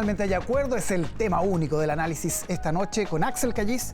Totalmente de acuerdo, es el tema único del análisis esta noche con Axel Callis,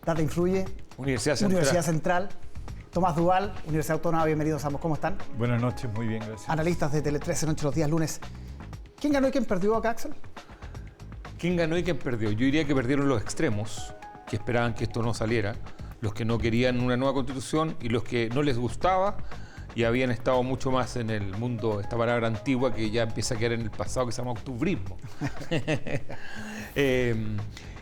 Data Influye, Universidad Central, Tomás Duval, Universidad Autónoma, bienvenidos ambos, ¿cómo están? Buenas noches, muy bien, gracias. Analistas de Tele 13 Noche los días lunes. ¿Quién ganó y quién perdió acá, Axel? ¿Quién ganó y quién perdió? Yo diría que perdieron los extremos, que esperaban que esto no saliera, los que no querían una nueva constitución y los que no les gustaba y habían estado mucho más en el mundo, esta palabra antigua que ya empieza a quedar en el pasado, que se llama octubrismo.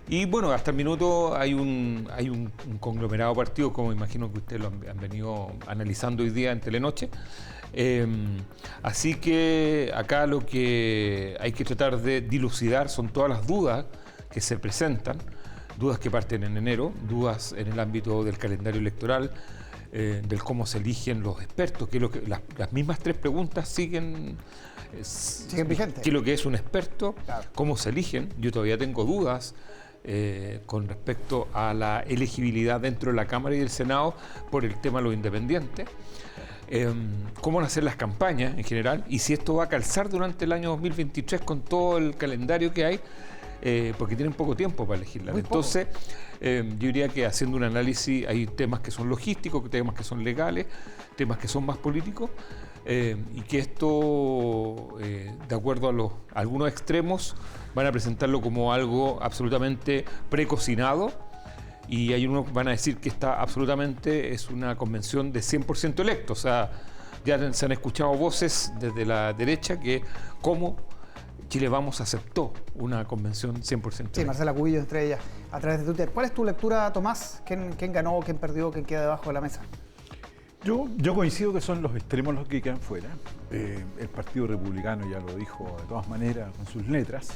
Y bueno, hasta el minuto hay un conglomerado de partidos, como imagino que ustedes lo han venido analizando hoy día en Telenoche. Así que acá lo que hay que tratar de dilucidar son todas las dudas que se presentan, dudas que parten en enero, dudas en el ámbito del calendario electoral, del cómo se eligen los expertos, que, las mismas tres preguntas siguen vigentes. ¿Qué es lo que es un experto? Claro. ¿Cómo se eligen? Yo todavía tengo dudas con respecto a la elegibilidad dentro de la Cámara y del Senado por el tema de los independientes. Cómo van a ser las campañas en general y si esto va a calzar durante el año 2023 con todo el calendario que hay, porque tienen poco tiempo para legislar. Entonces, yo diría que haciendo un análisis hay temas que son logísticos, temas que son legales, temas que son más políticos, y que esto, de acuerdo a algunos extremos, van a presentarlo como algo absolutamente precocinado, y hay unos que van a decir que es una convención de 100% electos. O sea, ya se han escuchado voces desde la derecha que cómo Chile Vamos aceptó una convención 100% electa. Sí, Marcela Cubillo entre ellas, a través de Twitter. ¿Cuál es tu lectura, Tomás? ¿Quién ganó, quién perdió, quién queda debajo de la mesa? Yo coincido que son los extremos los que quedan fuera. El Partido Republicano ya lo dijo de todas maneras con sus letras.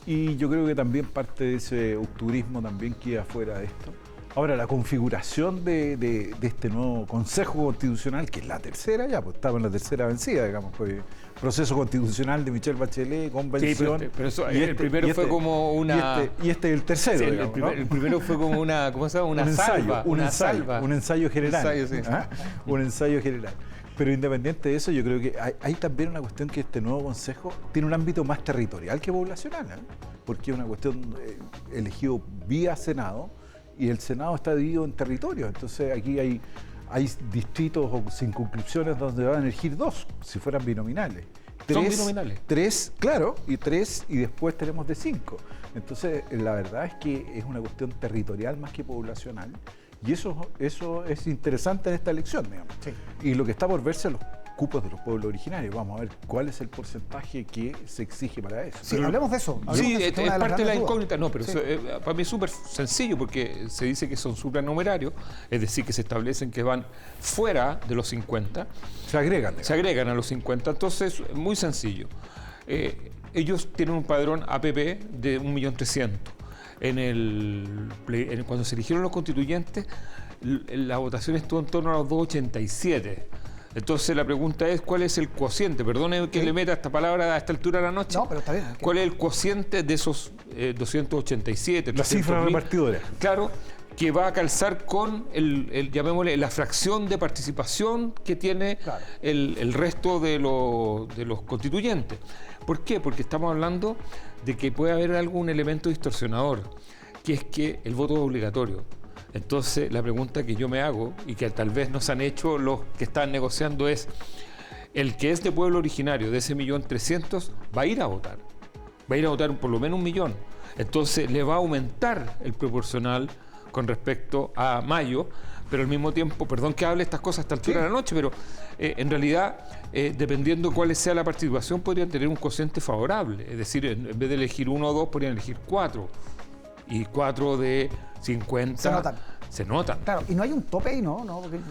Y yo creo que también parte de ese octubrismo también queda fuera de esto. Ahora, la configuración de este nuevo Consejo Constitucional, que es la tercera ya, pues estaba en la tercera vencida, digamos, pues proceso constitucional de Michelle Bachelet, convención. Sí, pero eso, el primero fue como una... Y este es el tercero, sí, digamos, ¿no? El primero fue como una, ¿cómo se llama? Un ensayo general. Un ensayo, sí. ¿Ah? Un ensayo general. Pero independiente de eso, yo creo que hay también una cuestión que este nuevo Consejo tiene un ámbito más territorial que poblacional, ¿eh? Porque es una cuestión elegido vía Senado y el Senado está dividido en territorios. Entonces aquí hay distritos o circunscripciones donde van a elegir dos, si fueran binominales. ¿Son binominales? Tres, claro, y después tenemos de 5. Entonces, la verdad es que es una cuestión territorial más que poblacional. Y eso es interesante en esta elección, digamos. Sí. Y lo que está por verse los cupos de los pueblos originarios. Vamos a ver cuál es el porcentaje que se exige para eso. Sí, hablemos de eso. Sí, es parte de la incógnita. No, pero sí. para mí es súper sencillo porque se dice que son supranumerarios, es decir, que se establecen que van fuera de los 50. Se agregan. Se agregan a los 50. Entonces, muy sencillo. Ellos tienen un padrón APP de 1.300.000. Cuando se eligieron los constituyentes, la votación estuvo en torno a los 287. Entonces la pregunta es, ¿cuál es el cociente? Perdone que le meta esta palabra a esta altura de la noche. No, pero está bien. ¿Cuál es el cociente de esos 287? La cifra repartidora. Claro, que va a calzar con llamémosle, la fracción de participación que tiene el resto de los constituyentes. ¿Por qué? Porque estamos hablando de que puede haber algún elemento distorsionador, que es que el voto es obligatorio. Entonces, la pregunta que yo me hago, y que tal vez nos han hecho los que están negociando, es: el que es de pueblo originario, de ese 1.300.000, va a ir a votar. Va a ir a votar por lo menos 1 millón. Entonces, le va a aumentar el proporcional con respecto a mayo, pero al mismo tiempo, perdón que hable estas cosas a esta altura de la noche, pero en realidad, dependiendo cuál sea la participación, podrían tener un cociente favorable. Es decir, en vez de elegir 1 o 2, podrían elegir 4. Y 4 de 50 se notan. Claro, y no hay un tope ahí, ¿no?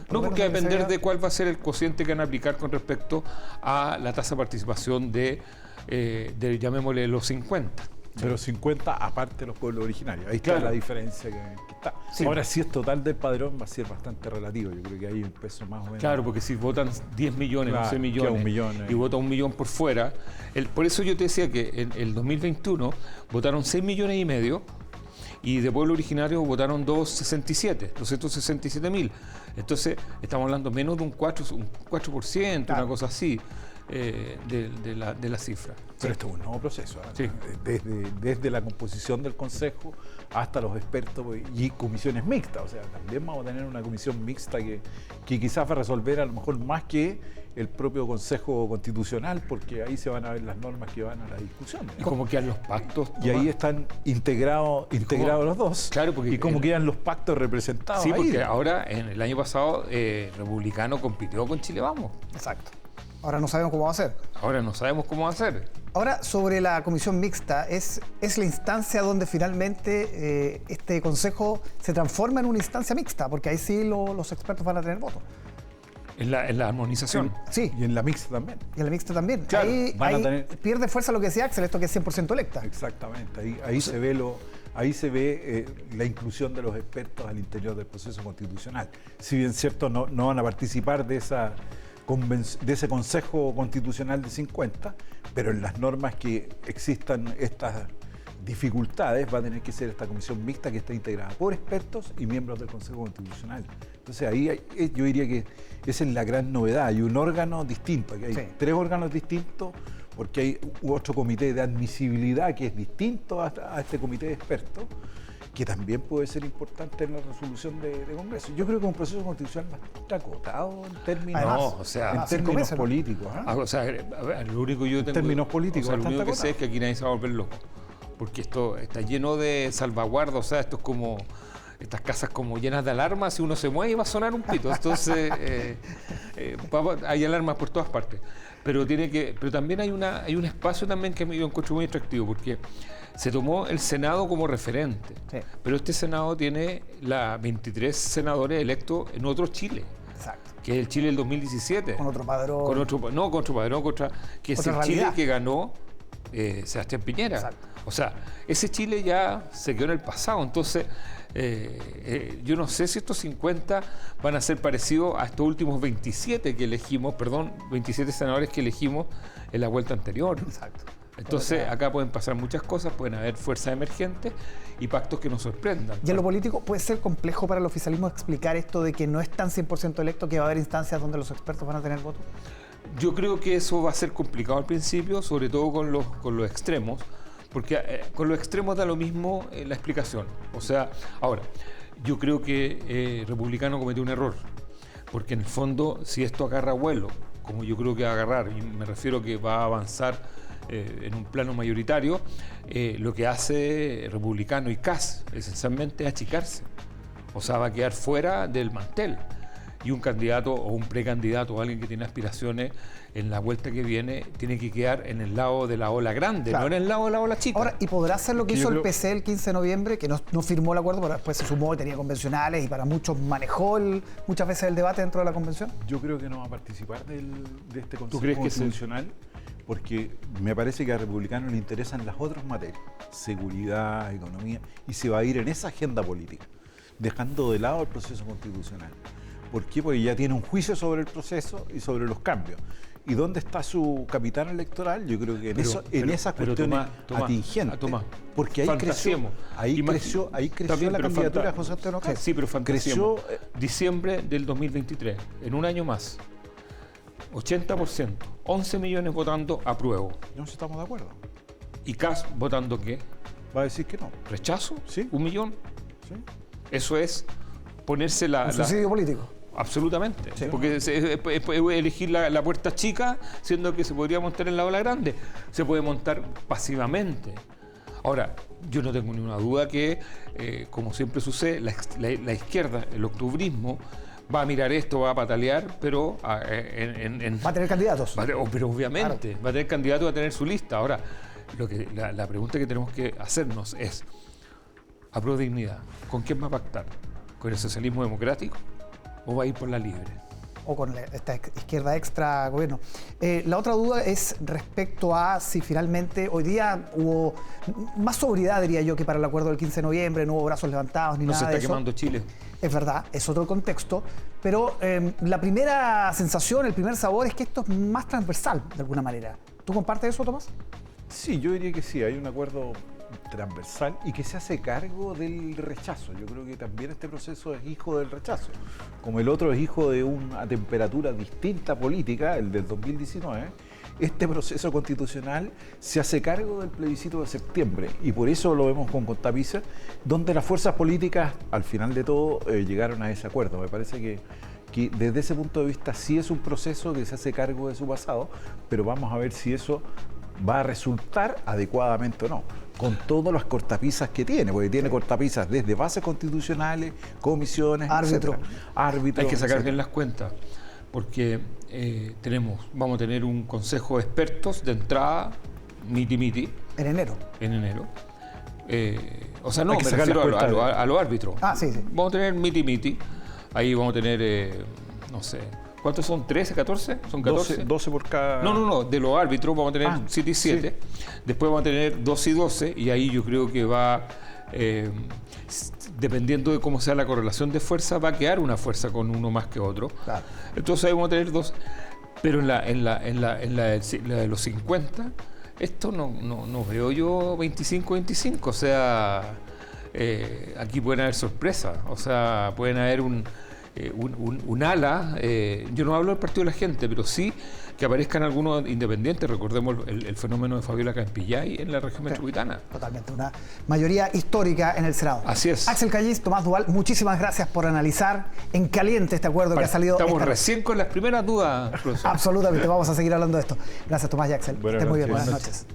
Porque va a depender de cuál va a ser el cociente que van a aplicar con respecto a la tasa de participación de llamémosle, los 50. De los 50, aparte de los pueblos originarios. Ahí está la diferencia que está. Sí. Ahora, si es total del padrón, va a ser bastante relativo. Yo creo que hay un peso más o menos. Claro, porque si votan 10 millones, 11 millones, y vota 1 millón por fuera. Por eso yo te decía que en el 2021 votaron 6,5 millones, y de pueblo originario votaron 267.000. Entonces, estamos hablando menos de un 4%, claro, una cosa así. de la cifra. Pero esto es un nuevo proceso, ¿eh? Sí. Desde la composición del Consejo hasta los expertos y comisiones mixtas. O sea, también vamos a tener una comisión mixta que quizás va a resolver a lo mejor más que el propio Consejo Constitucional, porque ahí se van a ver las normas que van a la discusión, ¿no? Y cómo quedan los pactos. Y ahí están integrados los dos. Claro, porque y cómo quedan los pactos representados. Sí, ahí. porque ahora, en el año pasado, Republicano compitió con Chile Vamos. Exacto. Ahora no sabemos cómo va a ser. Ahora no sabemos cómo va a ser. Ahora, sobre la comisión mixta, ¿es la instancia donde finalmente este consejo se transforma en una instancia mixta? Porque ahí sí los expertos van a tener voto. En la armonización. Sí. Y en la mixta también. Y en la mixta también. Claro, ahí pierde fuerza lo que decía Axel, esto que es 100% electa. Exactamente. Ahí se ve la inclusión de los expertos al interior del proceso constitucional. Si bien cierto, no van a participar de ese Consejo Constitucional de 50, pero en las normas que existan estas dificultades va a tener que ser esta comisión mixta que está integrada por expertos y miembros del Consejo Constitucional. Entonces ahí yo diría que esa es la gran novedad. Hay un órgano distinto, aquí hay 3 órganos distintos, porque hay otro comité de admisibilidad que es distinto a este comité de expertos, que también puede ser importante en la resolución de Congreso. Yo creo que es un proceso constitucional bastante acotado en términos políticos. O sea, lo único que yo tengo... En términos políticos, lo único que sé es que aquí nadie se va a volver loco. Porque esto está lleno de salvaguardas, o sea, esto es como... Estas casas como llenas de alarmas, si uno se mueve va a sonar un pito. Entonces, hay alarmas por todas partes. Pero también hay un espacio también que yo encuentro muy atractivo, porque se tomó el Senado como referente. Sí. Pero este Senado tiene 23 senadores electos en otro Chile. Exacto. Que es el Chile del 2017. Con otro padrón. Que es el Chile que ganó Sebastián Piñera. Exacto. O sea, ese Chile ya se quedó en el pasado. Entonces, yo no sé si estos 50 van a ser parecidos a estos últimos 27 senadores que elegimos en la vuelta anterior. Exacto. Entonces, acá pueden pasar muchas cosas, pueden haber fuerzas emergentes y pactos que nos sorprendan. Y en lo político puede ser complejo para el oficialismo explicar esto de que no es tan 100% electo, que va a haber instancias donde los expertos van a tener voto. Yo creo que eso va a ser complicado al principio, sobre todo con los extremos, porque con los extremos da lo mismo la explicación. O sea, ahora, yo creo que Republicano cometió un error, porque en el fondo, si esto agarra vuelo, como yo creo que va a agarrar, y me refiero que va a avanzar en un plano mayoritario, lo que hace Republicano y CAS esencialmente es achicarse. O sea, va a quedar fuera del mantel. Y un candidato o un precandidato o alguien que tiene aspiraciones en la vuelta que viene tiene que quedar en el lado de la ola grande, claro, no en el lado de la ola chica. Ahora, ¿y podrá hacer lo que hizo el PC el 15 de noviembre, que no firmó el acuerdo, pero después se sumó y tenía convencionales y para muchos manejó muchas veces el debate dentro de la convención? Yo creo que no va a participar de este Consejo Constitucional, porque me parece que a Republicano le interesan las otras materias, seguridad, economía, y se va a ir en esa agenda política, dejando de lado el proceso constitucional. ¿Por qué? Porque ya tiene un juicio sobre el proceso y sobre los cambios. ¿Y dónde está su capitán electoral? Yo creo que en esas cuestiones atingentes. Porque ahí creció la candidatura de José Antonio Caz. Sí, pero fantaseemos. Creció diciembre del 2023, en un año más. 80%, 11 millones votando apruebo. No estamos de acuerdo. ¿Y Caz votando qué? Va a decir que no. ¿Rechazo? Sí. ¿1 millón? Sí. Eso es ponerse un suicidio político. Absolutamente, sí, porque es elegir la puerta chica, siendo que se podría montar en la ola grande. Se puede montar pasivamente. Ahora, yo no tengo ninguna duda que, como siempre sucede, la izquierda, el octubrismo, va a mirar esto, va a patalear, pero... va a tener candidatos. Pero obviamente, claro, va a tener candidatos, va a tener su lista. Ahora, la pregunta que tenemos que hacernos es, a pro de dignidad, ¿con quién va a pactar? ¿Con el socialismo democrático? ¿O va a ir por la libre? O con esta izquierda extra gobierno. La otra duda es respecto a si finalmente hoy día hubo más sobriedad, diría yo, que para el acuerdo del 15 de noviembre, no hubo brazos levantados ni nada de eso. No se está quemando Chile. Es verdad, es otro contexto, pero la primera sensación, el primer sabor es que esto es más transversal, de alguna manera. ¿Tú compartes eso, Tomás? Sí, yo diría que sí, hay un acuerdo transversal y que se hace cargo del rechazo. Yo creo que también este proceso es hijo del rechazo, como el otro es hijo de una temperatura distinta política, el del 2019, este proceso constitucional se hace cargo del plebiscito de septiembre y por eso lo vemos con cortapisa, donde las fuerzas políticas al final de todo llegaron a ese acuerdo. Me parece que desde ese punto de vista sí es un proceso que se hace cargo de su pasado, pero vamos a ver si eso va a resultar adecuadamente o no, con todas las cortapisas que tiene, porque tiene cortapisas desde bases constitucionales, comisiones, árbitro. Hay que sacar bien las cuentas, porque vamos a tener un consejo de expertos de entrada, miti. En enero. O sea, no, me refiero a los árbitros. Sí. Vamos a tener miti. Ahí vamos a tener, no sé, ¿cuántos son? ¿13, 14? ¿Son 14? 12 por cada... No, de los árbitros vamos a tener 7 y 7. Sí. Después vamos a tener 12 y 12, y ahí yo creo que va, dependiendo de cómo sea la correlación de fuerza, va a quedar una fuerza con uno más que otro. Claro. Entonces ahí vamos a tener 2. Pero en la de los 50, esto no veo yo 25-25, o sea... aquí pueden haber sorpresas, o sea, pueden haber un ala, yo no hablo del Partido de la Gente, pero sí que aparezcan algunos independientes. Recordemos el fenómeno de Fabiola Campillay en la región metropolitana. Totalmente, una mayoría histórica en el Senado. Así es. Axel Callis, Tomás Duval, muchísimas gracias por analizar en caliente este acuerdo que ha salido. Estamos recién con las primeras dudas, profesor. Absolutamente, vamos a seguir hablando de esto. Gracias, Tomás y Axel. Estén muy bien, buenas noches.